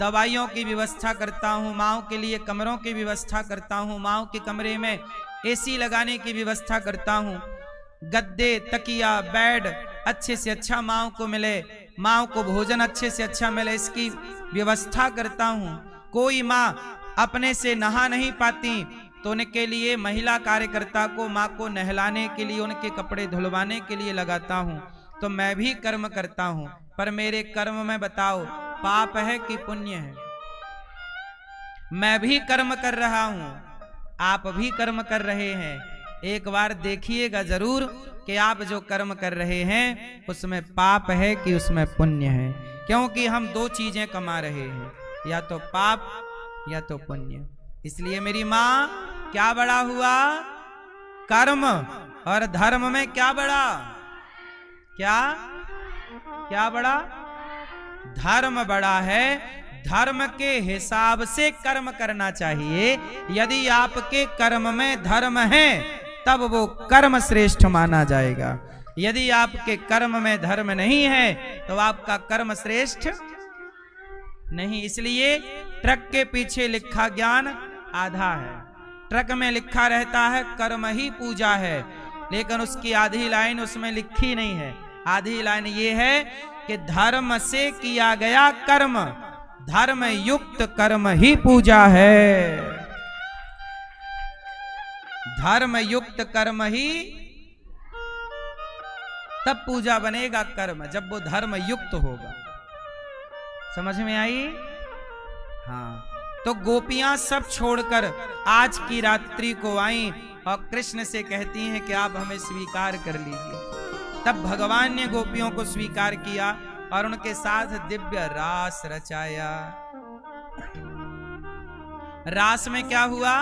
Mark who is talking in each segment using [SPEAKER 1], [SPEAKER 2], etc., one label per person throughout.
[SPEAKER 1] दवाइयों की व्यवस्था करता हूँ, माँओं के लिए कमरों की व्यवस्था करता हूँ, माँओं के कमरे में एसी लगाने की व्यवस्था करता हूँ, गद्दे तकिया बेड अच्छे से अच्छा माँओं को मिले, माँओं को भोजन अच्छे से अच्छा मिले, इसकी व्यवस्था करता हूँ। कोई माँ अपने से नहा नहीं पाती तो उनके लिए महिला कार्यकर्ता को, माँ को नहलाने के लिए, उनके कपड़े धुलवाने के लिए लगाता हूँ। तो मैं भी कर्म करता हूँ, पर मेरे कर्म में बताओ पाप है कि पुण्य है? मैं भी कर्म कर रहा हूँ, आप भी कर्म कर रहे हैं। एक बार देखिएगा जरूर कि आप जो कर्म कर रहे हैं उसमें पाप है कि उसमें पुण्य है, क्योंकि हम दो चीजें कमा रहे हैं, या तो पाप या तो पुण्य। इसलिए मेरी माँ क्या बड़ा हुआ? कर्म। और धर्म में क्या बड़ा? क्या क्या बड़ा? धर्म बड़ा है। धर्म के हिसाब से कर्म करना चाहिए। यदि आपके कर्म में धर्म है तब वो कर्म श्रेष्ठ माना जाएगा। यदि आपके कर्म में धर्म नहीं है तो आपका कर्म श्रेष्ठ नहीं। इसलिए ट्रक के पीछे लिखा ज्ञान आधा है। ट्रक में लिखा रहता है कर्म ही पूजा है, लेकिन उसकी आधी लाइन उसमें लिखी नहीं है। आधी लाइन ये है कि धर्म से किया गया कर्म, धर्म युक्त कर्म ही पूजा है। धर्म युक्त कर्म ही तब पूजा बनेगा कर्म, जब वो धर्म युक्त होगा। समझ में आई? हाँ। तो गोपियां सब छोड़कर आज की रात्रि को आई और कृष्ण से कहती हैं कि आप हमें स्वीकार कर लीजिए। तब भगवान ने गोपियों को स्वीकार किया और उनके साथ दिव्य रास रचाया। रास में क्या हुआ?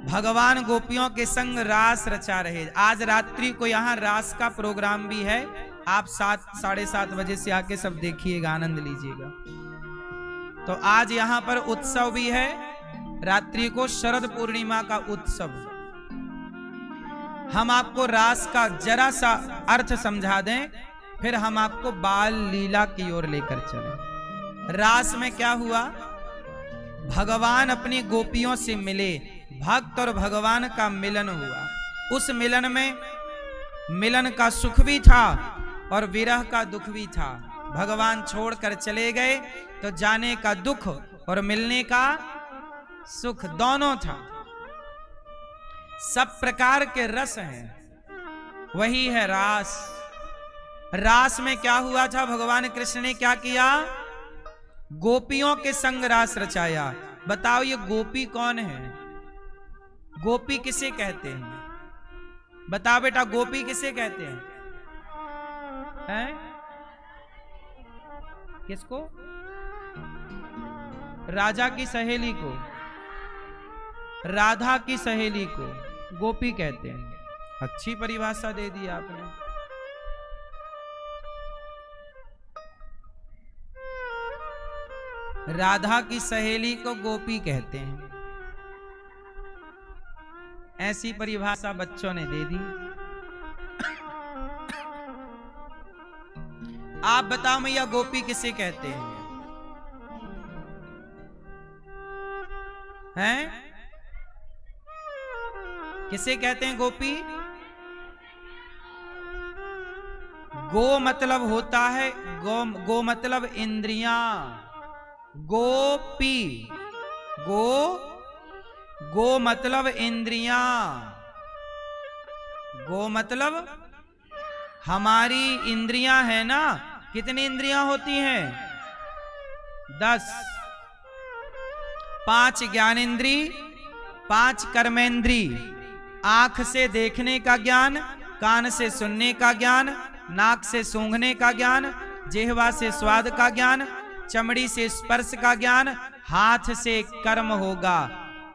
[SPEAKER 1] भगवान गोपियों के संग रास रचा रहे। आज रात्रि को यहाँ रास का प्रोग्राम भी है। आप 7, 7:30 बजे से आके सब देखिएगा, आनंद लीजिएगा। तो आज यहाँ पर उत्सव भी है। रात्रि को शरद पूर्णिमा का उत्सव। हम आपको रास का जरा सा अर्थ समझा दें, फिर हम आपको बाल लीला की ओर लेकर चलें। रास में क्या हुआ? भगवान अपनी गोपियों से मिले, भक्त और भगवान का मिलन हुआ। उस मिलन में मिलन का सुख भी था और विरह का दुख भी था। भगवान छोड़कर चले गए तो जाने का दुख और मिलने का सुख दोनों था। सब प्रकार के रस हैं, वही है रास। रास में क्या हुआ था? भगवान कृष्ण ने क्या किया? गोपियों के संग रास रचाया। बताओ ये गोपी कौन है? गोपी किसे कहते हैं? बताओ बेटा, गोपी किसे कहते हैं? हैं? किसको? राजा की सहेली को, राधा की सहेली को गोपी कहते हैं। अच्छी परिभाषा दे दी आपने। राधा की सहेली को गोपी कहते हैं, ऐसी परिभाषा बच्चों ने दे दी। आप बताओ मैया, गोपी किसे कहते हैं? हैं? किसे कहते हैं गोपी? गो मतलब होता है, गो मतलब इंद्रियां। गोपी, गो मतलब इंद्रियां। गो मतलब हमारी इंद्रियां है ना। कितनी इंद्रियां होती हैं? 10। 5 ज्ञानेंद्री, 5 कर्मेंद्री। आंख से देखने का ज्ञान, कान से सुनने का ज्ञान, नाक से सूंघने का ज्ञान, जिह्वा से स्वाद का ज्ञान, चमड़ी से स्पर्श का ज्ञान, हाथ से कर्म होगा,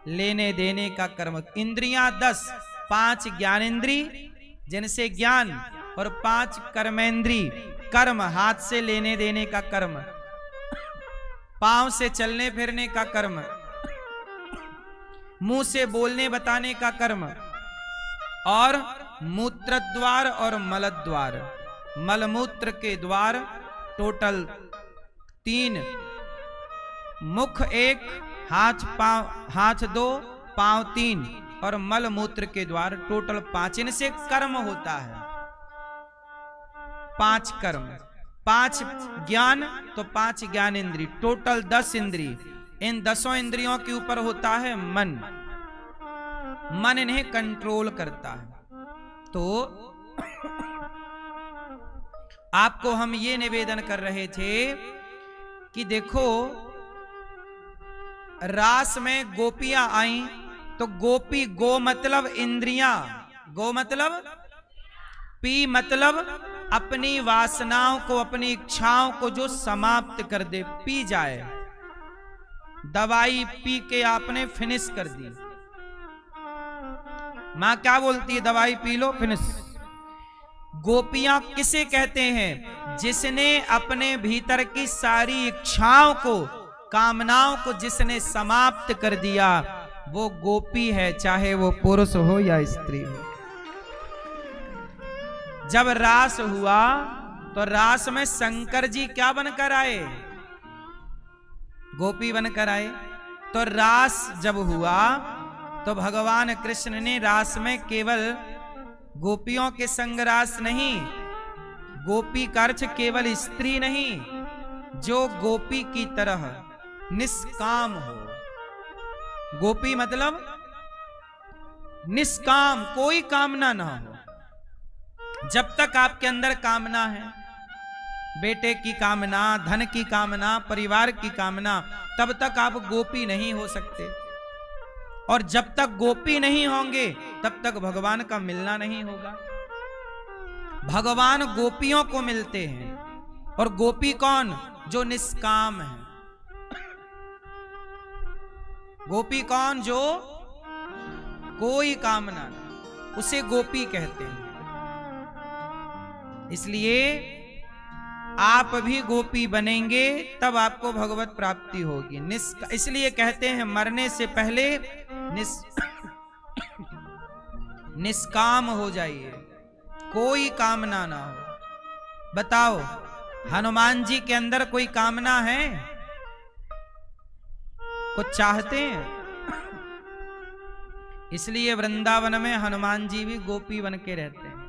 [SPEAKER 1] लेने देने का कर्म। इंद्रियां 10, 5 ज्ञानेंद्री जिनसे ज्ञान, और 5 कर्मेंद्री कर्म, हाथ से लेने देने का कर्म, पांव से चलने फिरने का कर्म, मुंह से बोलने बताने का कर्म, और मूत्र द्वार और मल द्वार, मलमूत्र के द्वार, टोटल 3 मुख 1, हाथ 2, पांव 3 और मल मूत्र के द्वार टोटल 5। इनसे कर्म होता है 5 कर्म, 5 ज्ञान तो 5 ज्ञान इंद्री, टोटल 10 इंद्री। इन 10 इंद्रियों के ऊपर होता है मन, मन इन्हें कंट्रोल करता है। तो आपको हम ये निवेदन कर रहे थे कि देखो रास में गोपियां आई तो गोपी, गो मतलब इंद्रियां, गो मतलब पी मतलब अपनी वासनाओं को, अपनी इच्छाओं को जो समाप्त कर दे, पी जाए। दवाई पी के आपने फिनिश कर दी। मां क्या बोलती है? दवाई पी लो फिनिश। गोपियां किसे कहते हैं? जिसने अपने भीतर की सारी इच्छाओं को, कामनाओं को जिसने समाप्त कर दिया, वो गोपी है, चाहे वो पुरुष हो या स्त्री हो। जब रास हुआ तो रास में शंकर जी क्या बनकर आए? गोपी बनकर आए। तो रास जब हुआ तो भगवान कृष्ण ने रास में केवल गोपियों के संग रास नहीं, गोपी का अर्थ केवल स्त्री नहीं, जो गोपी की तरह निष्काम हो। गोपी मतलब निष्काम, कोई कामना ना हो। जब तक आपके अंदर कामना है, बेटे की कामना, धन की कामना, परिवार की कामना, तब तक आप गोपी नहीं हो सकते। और जब तक गोपी नहीं होंगे तब तक भगवान का मिलना नहीं होगा। भगवान गोपियों को मिलते हैं। और गोपी कौन? जो निष्काम है। गोपी कौन? जो कोई कामना नहीं, उसे गोपी कहते हैं। इसलिए आप भी गोपी बनेंगे तब आपको भगवत प्राप्ति होगी। इसलिए कहते हैं मरने से पहले निष्काम हो जाइए, कोई कामना ना हो। बताओ, हनुमान जी के अंदर कोई कामना है? कुछ चाहते हैं? इसलिए वृंदावन में हनुमान जी भी गोपी बन के रहते हैं,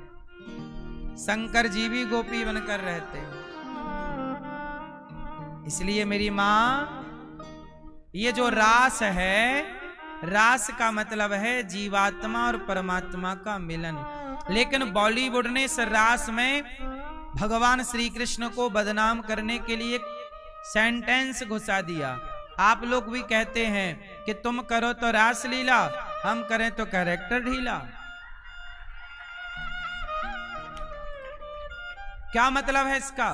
[SPEAKER 1] शंकर जी भी गोपी बनकर रहते हैं। इसलिए मेरी मां, ये जो रास है, रास का मतलब है जीवात्मा और परमात्मा का मिलन। लेकिन बॉलीवुड ने इस रास में भगवान श्री कृष्ण को बदनाम करने के लिए सेंटेंस घुसा दिया। आप लोग भी कहते हैं कि तुम करो तो रास लीला, हम करें तो कैरेक्टर ढीला। क्या मतलब है इसका?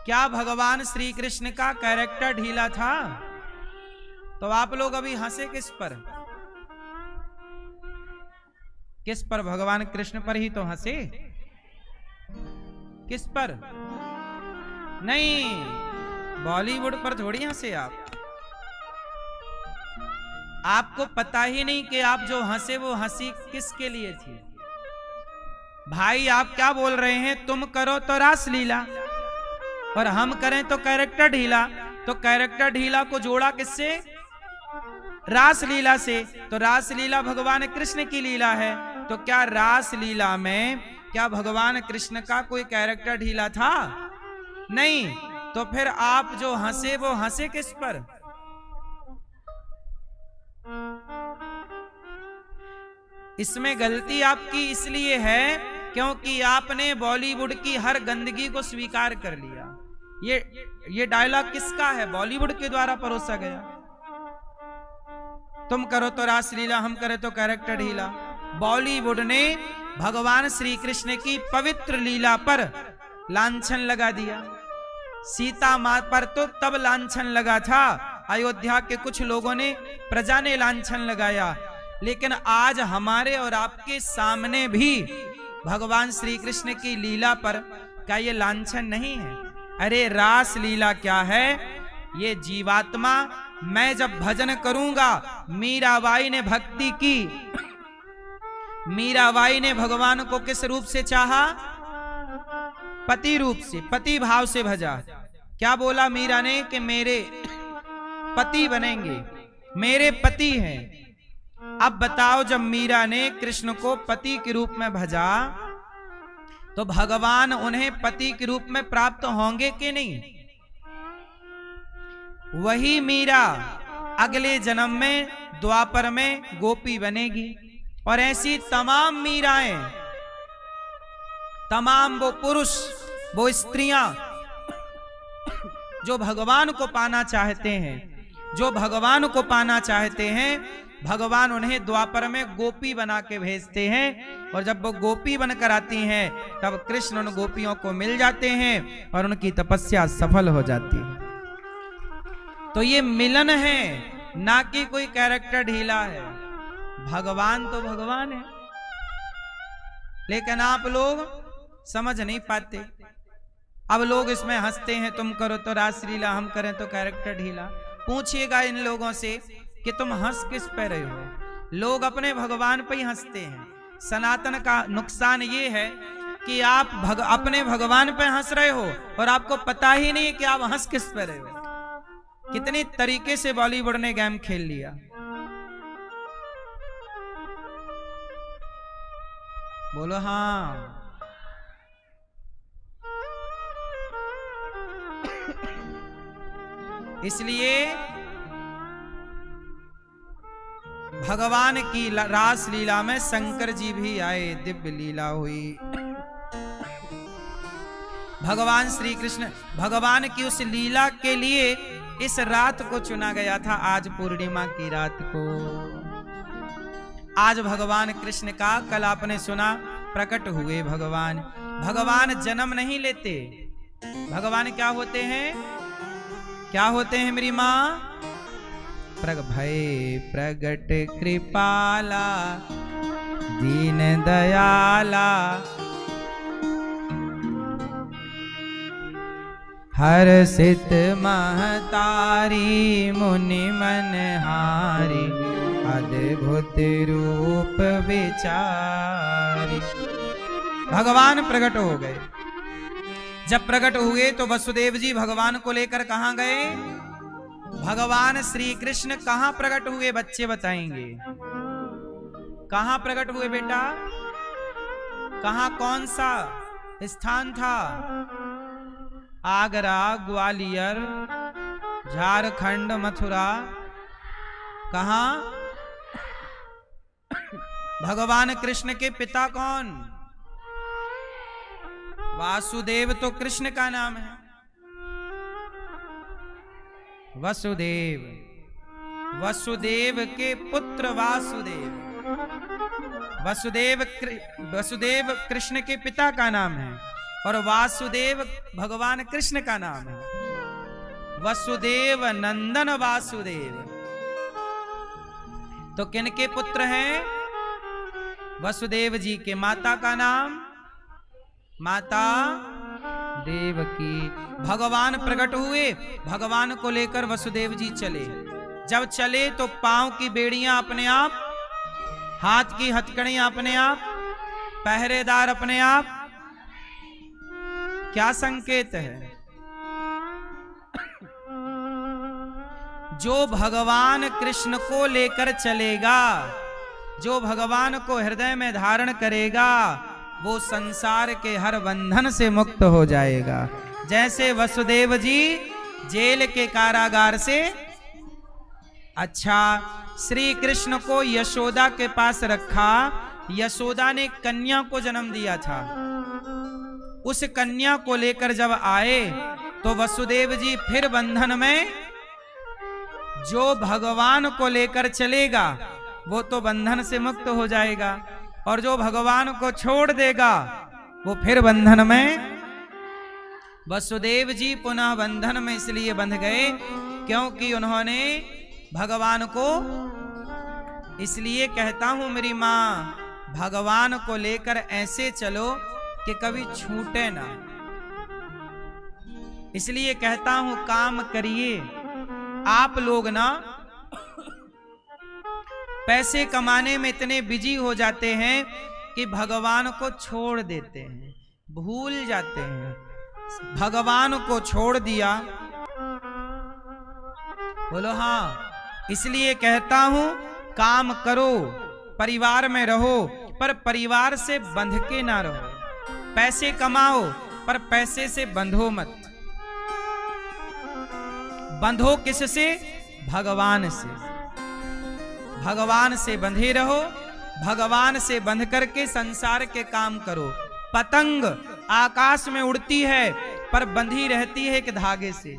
[SPEAKER 1] क्या भगवान श्री कृष्ण का कैरेक्टर ढीला था? तो आप लोग अभी हंसे किस पर? किस पर? भगवान कृष्ण पर ही तो हंसे। किस पर? नहीं, बॉलीवुड पर थोड़ी हंसे आप। आपको पता ही नहीं कि आप जो हंसे वो हंसी किसके लिए थी। भाई आप क्या बोल रहे हैं? तुम करो तो रास लीला और हम करें तो कैरेक्टर ढीला। तो कैरेक्टर ढीला को जोड़ा किससे? रास लीला से। तो रास लीला भगवान कृष्ण की लीला है। तो क्या रास लीला में क्या भगवान कृष्ण का कोई कैरेक्टर ढीला था? नहीं। तो फिर आप जो हंसे वो हंसे किस पर? इसमें गलती आपकी इसलिए है क्योंकि आपने बॉलीवुड की हर गंदगी को स्वीकार कर लिया। ये डायलॉग किसका है? बॉलीवुड के द्वारा परोसा गया। तुम करो तो रासलीला, हम करें तो कैरेक्टर ढीला। बॉलीवुड ने भगवान श्री कृष्ण की पवित्र लीला पर लांछन लगा दिया। सीता मां पर तो तब लांछन लगा था, अयोध्या के कुछ लोगों ने, प्रजा ने लांछन लगाया। लेकिन आज हमारे और आपके सामने भी भगवान श्री कृष्ण की लीला पर क्या ये लांछन नहीं है? अरे रास लीला क्या है? ये जीवात्मा, मैं जब भजन करूंगा, मीराबाई ने भक्ति की, मीराबाई ने भगवान को किस रूप से चाहा? पति रूप से, पति भाव से भजा। क्या बोला मीरा ने कि मेरे पति बनेंगे, मेरे पति हैं। अब बताओ, जब मीरा ने कृष्ण को पति के रूप में भजा तो भगवान उन्हें पति के रूप में प्राप्त होंगे कि नहीं? वही मीरा अगले जन्म में द्वापर में गोपी बनेगी। और ऐसी तमाम मीराएं, तमाम वो पुरुष, वो स्त्रियां जो भगवान को पाना चाहते हैं, जो भगवान को पाना चाहते हैं, भगवान उन्हें द्वापर में गोपी बना के भेजते हैं। और जब वो गोपी बनकर आती हैं तब कृष्ण उन गोपियों को मिल जाते हैं और उनकी तपस्या सफल हो जाती है। तो ये मिलन है, ना कि कोई कैरेक्टर ढीला है। भगवान तो भगवान है, लेकिन आप लोग समझ नहीं पाते। अब लोग इसमें हंसते हैं, तुम करो तो रासलीला, हम करें तो कैरेक्टर ढीला। पूछिएगा इन लोगों से कि तुम हंस किस पे रहे हो? लोग अपने भगवान पे ही हंसते हैं। सनातन का नुकसान ये है कि आप अपने भगवान पे हंस रहे हो और आपको पता ही नहीं कि आप हंस किस पे रहे हो। कितने तरीके से बॉलीवुड ने गेम खेल लिया। बोलो हाँ। इसलिए भगवान की रास लीला में शंकर जी भी आए, दिव्य लीला हुई। भगवान श्री कृष्ण, भगवान की उस लीला के लिए इस रात को चुना गया था, आज पूर्णिमा की रात को। आज भगवान कृष्ण का, कल आपने सुना, प्रकट हुए भगवान। भगवान जन्म नहीं लेते। भगवान क्या होते हैं? क्या होते हैं मेरी माँ? भय प्रगट कृपाला दीन दयाला, हर्षित महतारी मुनि मनहारी, अद्भुत रूप विचारी। भगवान प्रकट हो गए। जब प्रकट हुए तो वसुदेव जी भगवान को लेकर कहां गए? भगवान श्री कृष्ण कहां प्रकट हुए? बच्चे बताएंगे। कहां प्रकट हुए बेटा? कहां, कौन सा स्थान था? आगरा, ग्वालियर, झारखंड, मथुरा, कहां? भगवान कृष्ण के पिता कौन? वासुदेव तो कृष्ण का नाम है। वसुदेव, वसुदेव के पुत्र वासुदेव। वसुदेव कृष्ण के पिता का नाम है और वासुदेव भगवान कृष्ण का नाम है। वसुदेव नंदन वासुदेव। तो किनके पुत्र हैं? वसुदेव जी के माता का नाम माता देवकी। भगवान प्रकट हुए, भगवान को लेकर वसुदेव जी चले। जब चले तो पांव की बेड़ियां अपने आप, हाथ की हथकड़ियां अपने आप, पहरेदार अपने आप। क्या संकेत है? जो भगवान कृष्ण को लेकर चलेगा, जो भगवान को हृदय में धारण करेगा, वो संसार के हर बंधन से मुक्त हो जाएगा। जैसे वसुदेव जी जेल के कारागार से, अच्छा, श्री कृष्ण को यशोदा के पास रखा। यशोदा ने कन्या को जन्म दिया था। उस कन्या को लेकर जब आए तो वसुदेव जी फिर बंधन में, जो भगवान को लेकर चलेगा वो तो बंधन से मुक्त हो जाएगा, और जो भगवान को छोड़ देगा वो फिर बंधन में। वसुदेव जी पुनः बंधन में इसलिए बंध गए क्योंकि उन्होंने भगवान को, इसलिए कहता हूं मेरी मां, भगवान को लेकर ऐसे चलो कि कभी छूटे ना। इसलिए कहता हूं काम करिए। आप लोग ना पैसे कमाने में इतने बिजी हो जाते हैं कि भगवान को छोड़ देते हैं, भूल जाते हैं। भगवान को छोड़ दिया। बोलो हाँ। इसलिए कहता हूं काम करो, परिवार में रहो, पर परिवार से बंध के ना रहो। पैसे कमाओ पर पैसे से बंधो मत। बंधो किससे? भगवान से। भगवान से बंधे रहो, भगवान से बंध करके संसार के काम करो। पतंग आकाश में उड़ती है पर बंधी रहती है एक धागे से।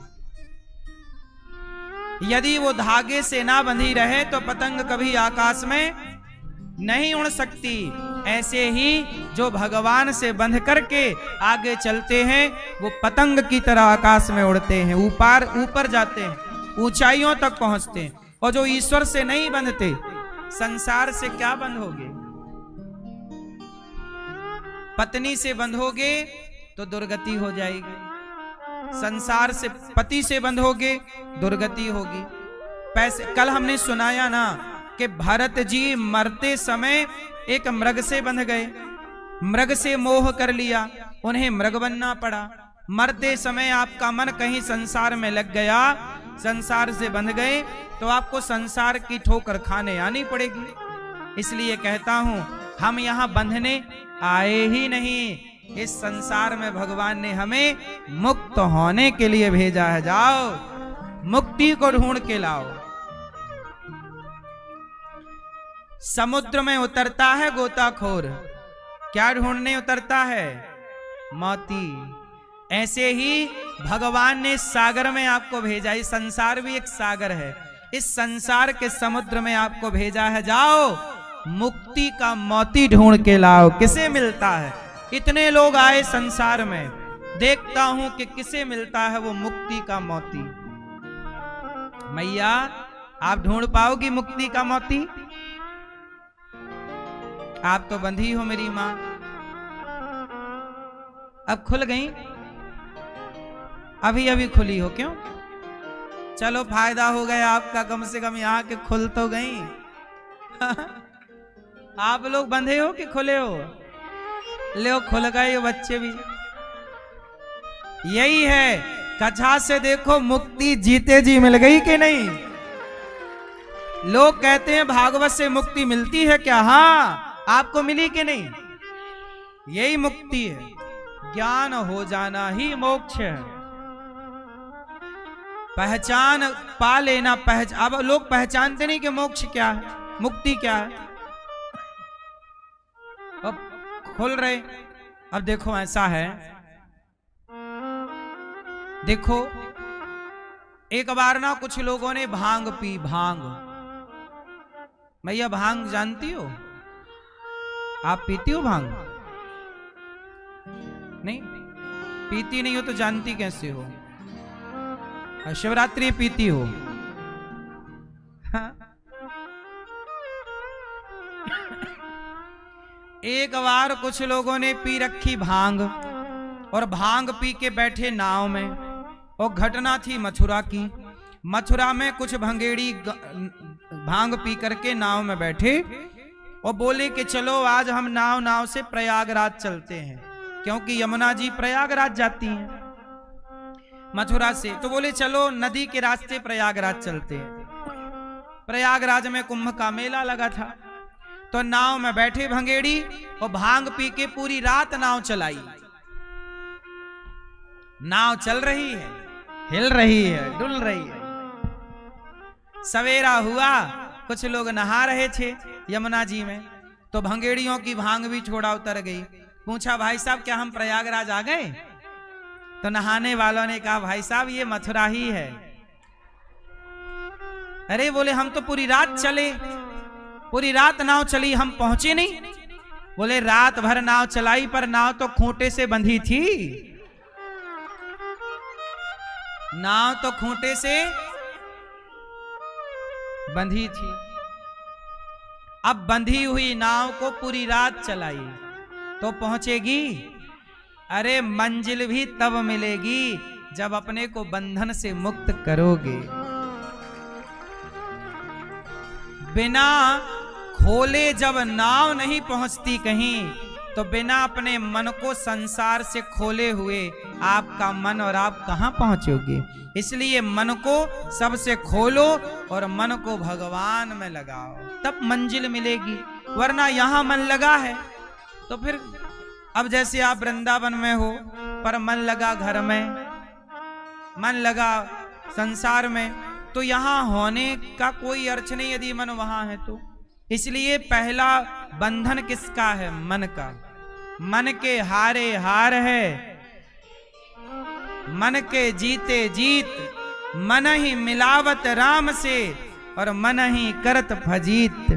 [SPEAKER 1] यदि वो धागे से ना बंधी रहे तो पतंग कभी आकाश में नहीं उड़ सकती। ऐसे ही जो भगवान से बंध करके आगे चलते हैं वो पतंग की तरह आकाश में उड़ते हैं, ऊपर जाते हैं, ऊंचाइयों तक पहुंचते हैं। और जो ईश्वर से नहीं बंधते, संसार से क्या बंधोगे? पत्नी से बंधोगे तो दुर्गति हो जाएगी, संसार से पति से बंधोगे दुर्गति होगी। पैसे, कल हमने सुनाया ना कि भरत जी मरते समय एक मृग से बंध गए, मृग से मोह कर लिया, उन्हें मृग बनना पड़ा। मरते समय आपका मन कहीं संसार में लग गया, संसार से बंध गए तो आपको संसार की ठोकर खाने आनी पड़ेगी। इसलिए कहता हूं हम यहां बंधने आए ही नहीं, इस संसार में भगवान ने हमें मुक्त होने के लिए भेजा है। जाओ मुक्ति को ढूंढ के लाओ। समुद्र में उतरता है गोताखोर, क्या ढूंढने उतरता है? मोती। ऐसे ही भगवान ने सागर में आपको भेजा। इस संसार भी एक सागर है, इस संसार के समुद्र में आपको भेजा है। जाओ मुक्ति का मोती ढूंढ के लाओ। किसे मिलता है? इतने लोग आए संसार में, देखता हूं कि किसे मिलता है वो मुक्ति का मोती। मैया आप ढूंढ पाओगी मुक्ति का मोती? आप तो बंधी हो मेरी मां, अब खुल गई, अभी अभी खुली हो। क्यों? चलो फायदा हो गया आपका, कम से कम यहां के खुल तो गई। आप लोग बंधे हो कि खुले हो? ले खुल गए बच्चे भी। यही है, कथा से देखो मुक्ति जीते जी मिल गई कि नहीं। लोग कहते हैं भागवत से मुक्ति मिलती है क्या? हाँ, आपको मिली कि नहीं? यही मुक्ति है, ज्ञान हो जाना ही मोक्ष है। पहचान पा लेना। अब लोग पहचानते नहीं कि मोक्ष क्या है, मुक्ति क्या है। अब खुल रहे। अब देखो ऐसा है, देखो एक बार ना कुछ लोगों ने भांग पी। भांग, मैया भांग जानती हो? आप पीती हो भांग? नहीं पीती नहीं हो तो जानती कैसे हो? शिवरात्रि पीती हो? हाँ? एक बार कुछ लोगों ने पी रखी भांग और भांग पी के बैठे नाव में। और घटना थी मथुरा की। मथुरा में कुछ भंगेड़ी भांग पी करके नाव में बैठे और बोले कि चलो आज हम नाव से प्रयागराज चलते हैं, क्योंकि यमुना जी प्रयागराज जाती हैं मथुरा से। तो बोले चलो नदी के रास्ते प्रयागराज चलते हैं। प्रयागराज में कुंभ का मेला लगा था, तो नाव में बैठे भंगेड़ी और भांग पी के पूरी रात नाव चलाई। नाव चल रही है, हिल रही है, डुल रही है। सवेरा हुआ, कुछ लोग नहा रहे थे यमुना जी में, तो भंगेड़ियों की भांग भी छोड़ा उतर गई। पूछा भाई साहब क्या हम प्रयागराज आ गए? तो नहाने वालों ने कहा भाई साहब ये मथुरा ही है। अरे बोले हम तो पूरी रात चले, पूरी रात नाव चली, हम पहुंचे नहीं। बोले रात भर नाव चलाई पर नाव तो खूंटे से बंधी थी। नाव तो खूंटे से बंधी थी। अब बंधी हुई नाव को पूरी रात चलाई तो पहुंचेगी? अरे मंजिल भी तब मिलेगी जब अपने को बंधन से मुक्त करोगे। बिना खोले जब नाव नहीं पहुंचती कहीं, तो बिना अपने मन को संसार से खोले हुए आपका मन और आप कहां पहुंचोगे। इसलिए मन को सबसे खोलो और मन को भगवान में लगाओ, तब मंजिल मिलेगी। वरना यहां मन लगा है तो फिर अब जैसे आप वृंदावन में हो पर मन लगा घर में, मन लगा संसार में, तो यहां होने का कोई अर्थ नहीं यदि मन वहां है तो। इसलिए पहला बंधन किसका है? मन का। मन के हारे हार है, मन के जीते जीत, मन ही मिलावत राम से और मन ही करत फजीत।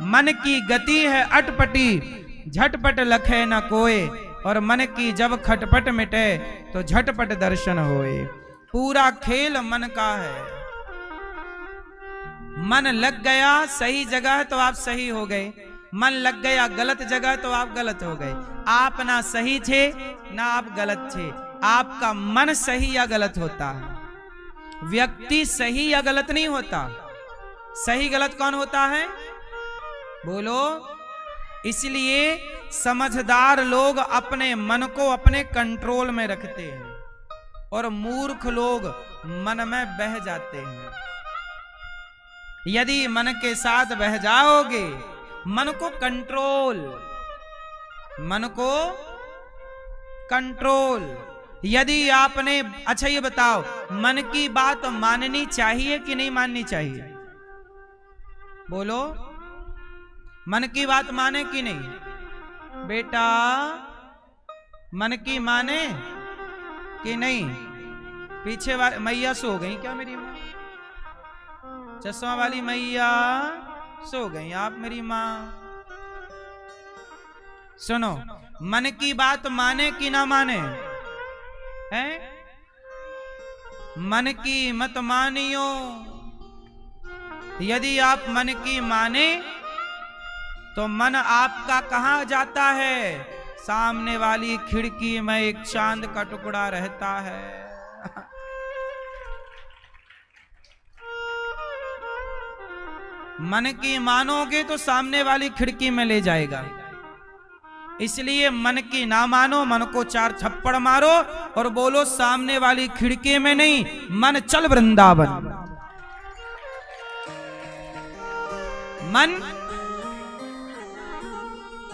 [SPEAKER 1] मन की गति है अटपटी, झटपट लखे न कोय, और मन की जब खटपट मिटे तो झटपट दर्शन होए। पूरा खेल मन का है। मन लग गया सही जगह तो आप सही हो गए, मन लग गया गलत जगह तो आप गलत हो गए। आप ना सही थे ना आप गलत थे, आपका मन सही या गलत होता है। व्यक्ति सही या गलत नहीं होता। सही गलत कौन होता है? बोलो। इसलिए समझदार लोग अपने मन को अपने कंट्रोल में रखते हैं और मूर्ख लोग मन में बह जाते हैं। यदि मन के साथ बह जाओगे, मन को कंट्रोल, मन को कंट्रोल। यदि आपने, अच्छा ये बताओ, मन की बात माननी चाहिए कि नहीं माननी चाहिए? बोलो। मन की बात माने कि नहीं? बेटा मन की माने कि नहीं? पीछे मैया सो गई क्या? मेरी माँ चश्मा वाली मैया सो गई, आप मेरी माँ। सुनो, मन की बात माने कि ना माने? हैं? मन की मत मानियो। यदि आप मन की माने तो मन आपका कहां जाता है? सामने वाली खिड़की में एक चांद का टुकड़ा रहता है। मन की मानोगे तो सामने वाली खिड़की में ले जाएगा। इसलिए मन की ना मानो, मन को 4 थप्पड़ मारो और बोलो सामने वाली खिड़की में नहीं, मन चल वृंदावन।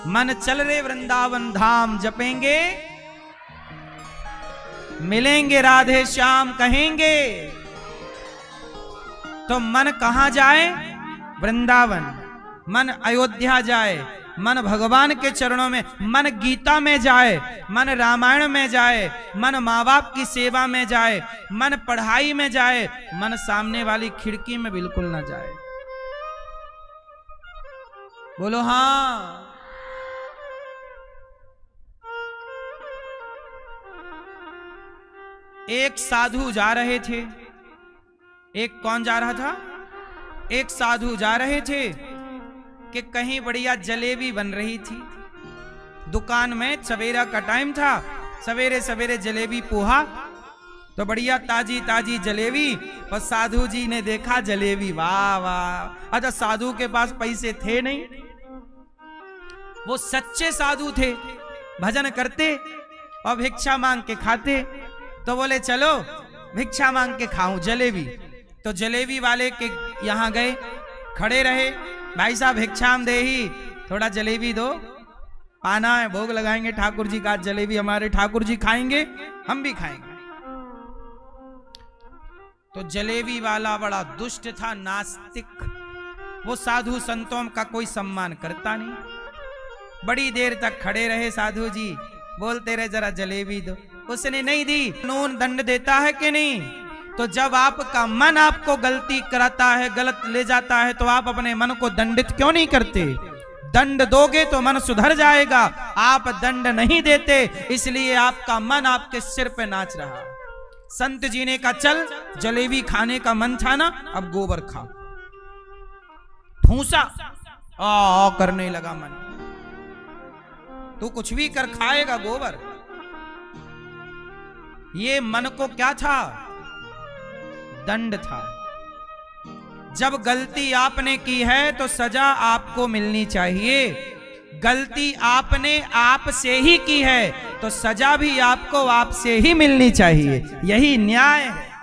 [SPEAKER 1] मन चल रे वृंदावन धाम, जपेंगे मिलेंगे राधे श्याम कहेंगे। तो मन कहां जाए? वृंदावन। मन अयोध्या जाए, मन भगवान के चरणों में, मन गीता में जाए, मन रामायण में जाए, मन माँ बाप की सेवा में जाए, मन पढ़ाई में जाए, मन सामने वाली खिड़की में बिल्कुल ना जाए। बोलो हाँ। एक साधु जा रहे थे। एक कौन जा रहा था? एक साधु जा रहे थे कि कहीं बढ़िया जलेबी बन रही थी दुकान में। सवेरा का टाइम था, सवेरे सवेरे जलेबी पोहा, तो बढ़िया ताजी ताजी जलेबी। और साधु जी ने देखा जलेबी, वाह वाह। अच्छा, साधु के पास पैसे थे नहीं, वो सच्चे साधु थे, भजन करते और भिक्षा मांग के खाते। तो बोले चलो भिक्षा मांग के खाऊं जलेबी। तो जलेबी वाले के यहां गए, खड़े रहे, भाई साहब भिक्षाम दे ही, थोड़ा जलेबी दो, पाना है, भोग लगाएंगे ठाकुर जी का, जलेबी हमारे ठाकुर जी खाएंगे, हम भी खाएंगे। तो जलेबी वाला बड़ा दुष्ट था, नास्तिक। वो साधु संतों का कोई सम्मान करता नहीं। बड़ी देर तक खड़े रहे साधु जी, बोलते रहे जरा जलेबी दो। उसने नहीं दी। कानून दंड देता है कि नहीं? तो जब आपका मन आपको गलती कराता है, गलत ले जाता है, तो आप अपने मन को दंडित क्यों नहीं करते? दंड दोगे तो मन सुधर जाएगा। आप दंड नहीं देते, इसलिए आपका मन आपके सिर पे नाच रहा। संत जी ने कहा चल, जलेबी खाने का मन था ना, अब गोबर खा। ठूसा आ करने लगा मन। तू कुछ भी कर, खाएगा गोबर। ये मन को क्या था? दंड था। जब गलती आपने की है तो सजा आपको मिलनी चाहिए। गलती आपने आपसे ही की है तो सजा भी आपको आपसे ही मिलनी चाहिए। यही न्याय है।